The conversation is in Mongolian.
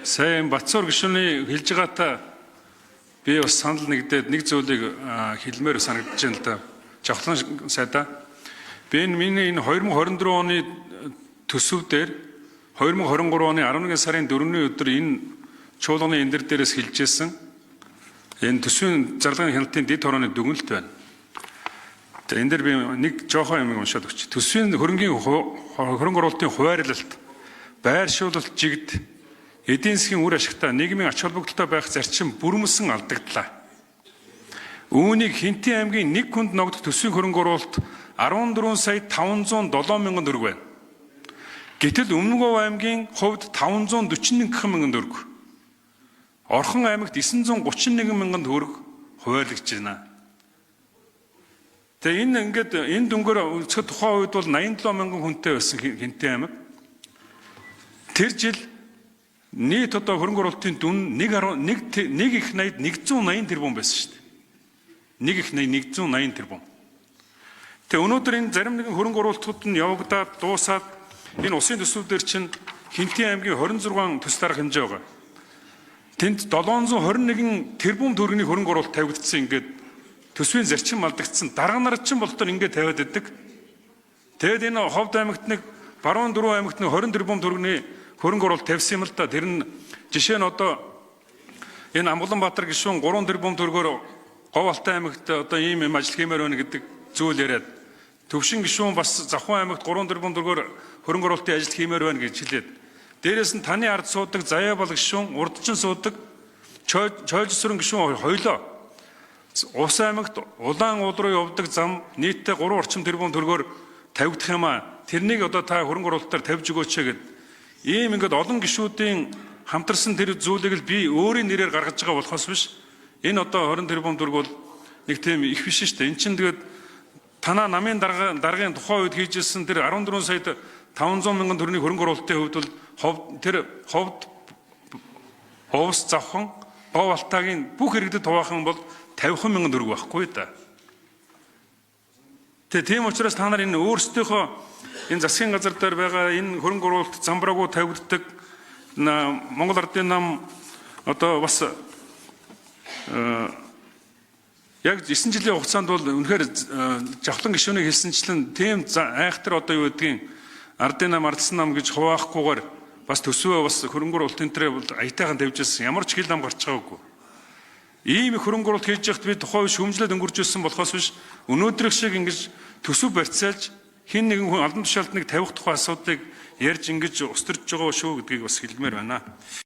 Сайн Батцуур гишүүний хэлж байгаатай би бас санал нэгдээд нэг зүйлийг хэлмээр санагдаж байна л да. Жавхлан сайдаа. Би миний энэ 2024 оны төсөв дээр 2023 оны 11 сарын 4-ний өдөр энэ чуулганы эндэр дээрээс хэлжсэн энэ төсвийн зарлагын хяналтын дэд хорооны дүгнэлт байна. За энэ дээр би нэг жоохон юм уншаад өгч. Төсвийн хөрөнгийн хөрөнгө оруулалтын хуваарлалт, байршуулалт жигд эдийн засгийн үр ашигтай нийгмийн ач холбогдолтой байх зарчим бүрмөсөн алдагдлаа. Үүнийг Хинтээ аймгийн нэг хүнд ногдох төсвийн хөрөнгө оруулалт 14 сая 507 мянган төгрөг байна. Гэтэл Өмнөгов аймгийн хувьд 541 мянган төгрөг. Орхон аймагт 931 мянган төгрөг хуваарлагдж байна. Тэгээ энэ дүнгээр үзэхэд тухайн үед бол 87 мянган хүнтэй байсан Хинтээ аймаг. Тэр жил нийт одоо хөрөнгө оруулалтын дүн 1 их 80 180 тэрбум байсан шүү дээ. 1 их 80 180 тэрбум. Тэгээ өнөөдөр энэ зарим нэгэн хөрөнгө оруулалтууд нь явагдаад дуусаад энэ усын төсвүүдээр чинь Хинтээ аймгийн 26 төс дарга хэмжээ байгаа. Тэнд 721 тэрбум төгрөгийн хөрөнгө оруулалт тавигдсан ингээд төсвийн зарчим алдагдсан. Дарга нар чинь болтоор ингээд тавиад идэг. Тэгээд энэ Ховд аймагт нэг Баруун Дөрвөн аймагт нэг 20 тэрбум төгрөгийн хөрөнгө оруулалт тавьсан юм л да. Тэр нь жишээ нь одоо энэ Амгаланбаатар гишүүн 3 тэрбум төгрөгөөр Говь Алтай аймагт одоо ийм юм ажил хиймээр байна гэдэг зүйл яриад Төвшин гишүүн бас Завхан аймагт 3 тэрбум төгрөгөөр хөрөнгө оруулалтын ажил хиймээр байна гэж хэлээд дээрээс нь таны ард суудаг Заяабал гишүүн, Урдчин суудаг Чойжсүрэн гишүүн хоёлоо Ус аймагт Улаан уул руу явдаг зам нийтдээ 3 орчим тэрбум төгрөгөөр тавигдах юм а. Тэрнийг одоо та хөрөнгө оруулалтаар тавьж өгөөч гэд ийм ингээд олон гишүүдийн хамтарсан тэр зүйлийг л би өөрийн нэрээр гаргаж байгаа болохоос биш. Энэ одоо 20 тэрбум төгрөг бол нэг тийм их биш шүү дээ. Эн чинь тэгээд танаа намын даргын тухайн үед хийжсэн тэр 14 сая 500 мянган төгрөгийн хөрөнгө оруулалтын хувьд бол ховд Овс Завхан Говь Алтайгийн бүх иргэдэд хуваахан бол 50 мянган төгрөг байхгүй да. Тийм учраас та нар энэ өөрсдийнхөө энэ засгийн газар дээр байгаа энэ хөрөнгө оруулалт замбраагүй тавигддаг Монгол Ардын нам одоо бас яг 9 жилийн хугацаанд бол үнэхээр Жавхлан гишүүний хэлсэнчлэн тийм айхтар одоо юу гэдгийг Ардын нам ардсан нам гэж хуваахгүйгээр бас төсвөө бас хөрөнгө оруулалтын дээр бол аятайхан тавьж ирсэн. Ямар ч хил ам гарч байгаагүй. Ийм их хөрөнгө оруулалт хийж яхад би тухайн шүүмжлээд өнгөрч ирсэн болохоос биш өнөөдрөх шиг ингэж төсөв барьцаалж хин нэгэн хүн албан тушаалтныг тавих тухай асуудлыг ярьж ингэж устөрж байгаа шүү гэдгийг бас хэлмээр байна.